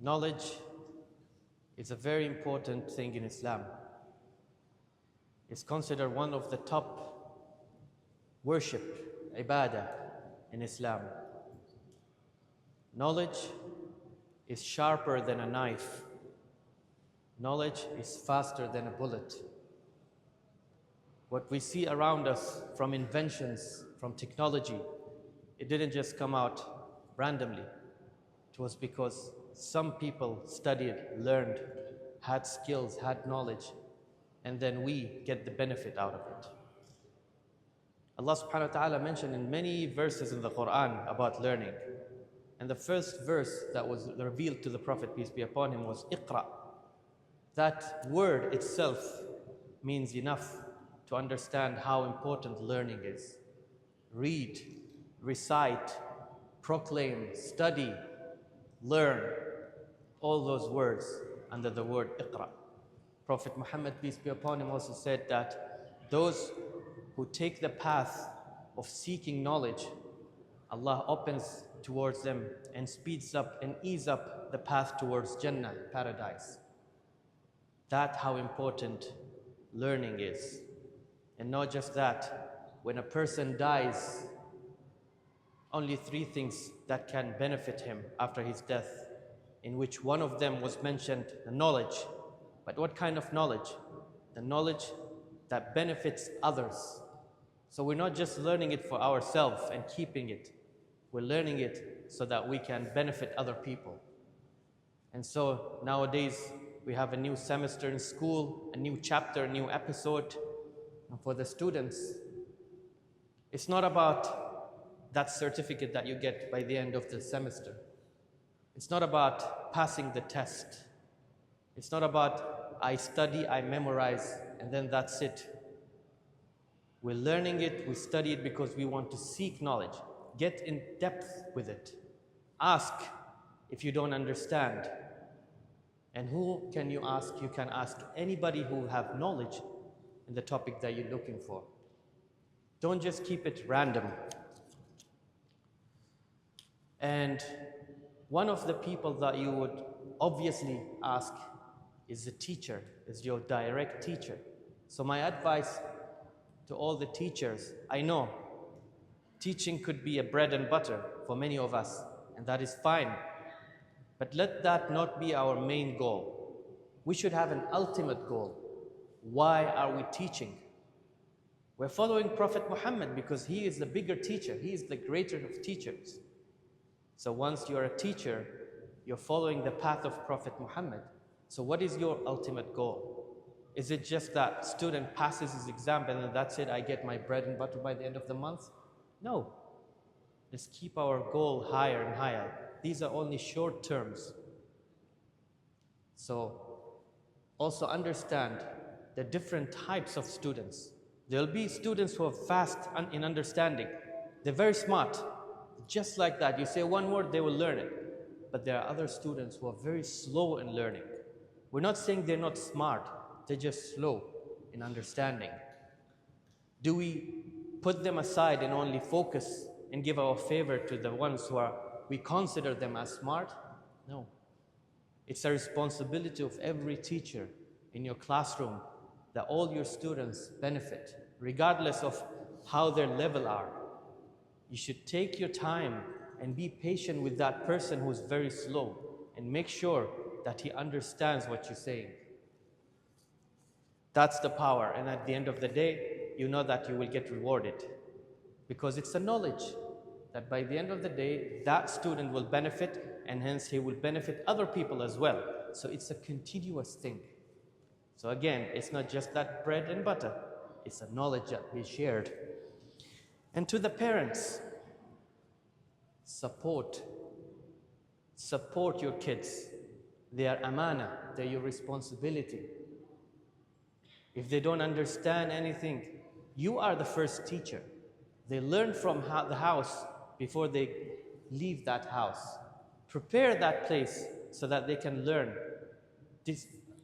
Knowledge is a very important thing in Islam. It's considered one of the top worship, ibadah, in Islam. Knowledge is sharper than a knife. Knowledge is faster than a bullet. What we see around us from inventions, from technology, it didn't just come out randomly. It was because some people studied, learned, had skills, had knowledge, and then we get the benefit out of it. Allah subhanahu wa ta'ala mentioned in many verses in the Quran about learning. And the first verse that was revealed to the Prophet, peace be upon him, was Iqra. That word itself means enough to understand how important learning is. Read, recite, proclaim, study, learn. All those words under the word Iqra. Prophet Muhammad, peace be upon him, also said that those who take the path of seeking knowledge, Allah opens towards them and speeds up and ease up the path towards Jannah, paradise. That's how important learning is. And not just that, when a person dies, only 3 things that can benefit him after his death, in which one of them was mentioned, the knowledge. But what kind of knowledge? The knowledge that benefits others. So we're not just learning it for ourselves and keeping it. We're learning it so that we can benefit other people. And so nowadays we have a new semester in school, a new chapter, a new episode. And for the students, it's not about that certificate that you get by the end of the semester. It's not about passing the test. It's not about I study, I memorize, and then that's it. We're learning it, we study it because we want to seek knowledge. Get in depth with it. Ask if you don't understand. And who can you ask? You can ask anybody who have knowledge in the topic that you're looking for. Don't just keep it random. And one of the people that you would obviously ask is the teacher, is your direct teacher. So my advice to all the teachers, I know teaching could be a bread and butter for many of us, and that is fine. But let that not be our main goal. We should have an ultimate goal. Why are we teaching? We're following Prophet Muhammad because he is the bigger teacher. He is the greater of teachers. So once you're a teacher, you're following the path of Prophet Muhammad. So what is your ultimate goal? Is it just that student passes his exam and then that's it, I get my bread and butter by the end of the month? No. Let's keep our goal higher and higher. These are only short terms. So also understand the different types of students. There'll be students who are fast in understanding. They're very smart. Just like that, you say one word, they will learn it. But there are other students who are very slow in learning. We're not saying they're not smart, they're just slow in understanding. Do we put them aside and only focus and give our favor to the ones who we consider them as smart? No. It's a responsibility of every teacher in your classroom that all your students benefit, regardless of how their level are. You should take your time and be patient with that person who's very slow and make sure that he understands what you're saying. That's the power, and at the end of the day, you know that you will get rewarded because it's a knowledge that by the end of the day, that student will benefit and hence he will benefit other people as well. So it's a continuous thing. So again, it's not just that bread and butter, it's a knowledge that we shared. And to the parents, support your kids. They are amana, they're your responsibility. If they don't understand anything, you are the first teacher. They learn from the house before they leave that house. Prepare that place so that they can learn.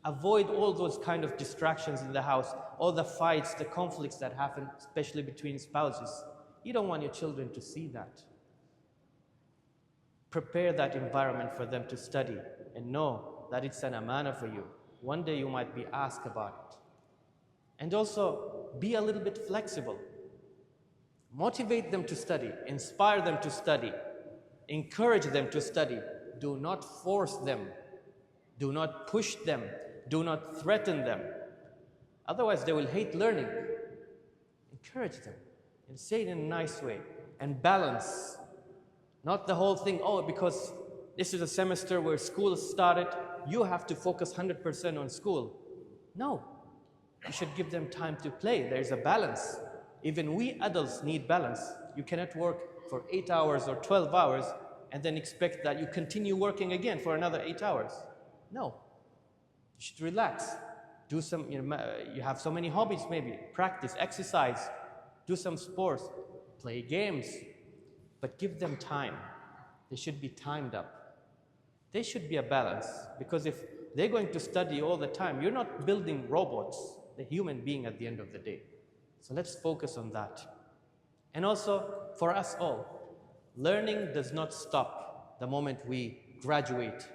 Avoid all those kind of distractions in the house, all the fights, the conflicts that happen, especially between spouses. You don't want your children to see that. Prepare that environment for them to study and know that it's an amana for you. One day you might be asked about it. And also be a little bit flexible. Motivate them to study, inspire them to study, encourage them to study. Do not force them. Do not push them. Do not threaten them. Otherwise, they will hate learning. Encourage them and say it in a nice way and balance. Not the whole thing, oh, because this is a semester where school started, you have to focus 100% on school. No, you should give them time to play. There's a balance. Even we adults need balance. You cannot work for 8 hours or 12 hours and then expect that you continue working again for another 8 hours. No, you should relax. Do some, you have so many hobbies maybe. Practice, exercise, do some sports, play games, but give them time. They should be timed up. There should be a balance, because if they're going to study all the time, you're not building robots, the human being at the end of the day. So let's focus on that. And also, for us all, learning does not stop the moment we graduate.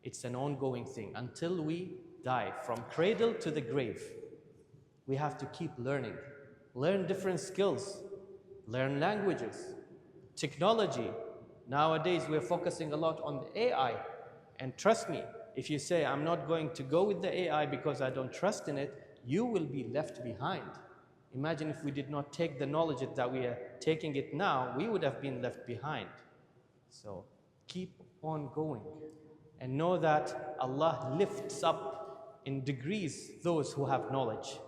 It's an ongoing thing until we die, from cradle to the grave. We have to keep learning. Learn different skills. Learn languages. Technology. Nowadays, we're focusing a lot on the AI. And trust me, if you say, I'm not going to go with the AI because I don't trust in it, you will be left behind. Imagine if we did not take the knowledge that we are taking it now, we would have been left behind. So keep on going. And know that Allah lifts up in degrees those who have knowledge.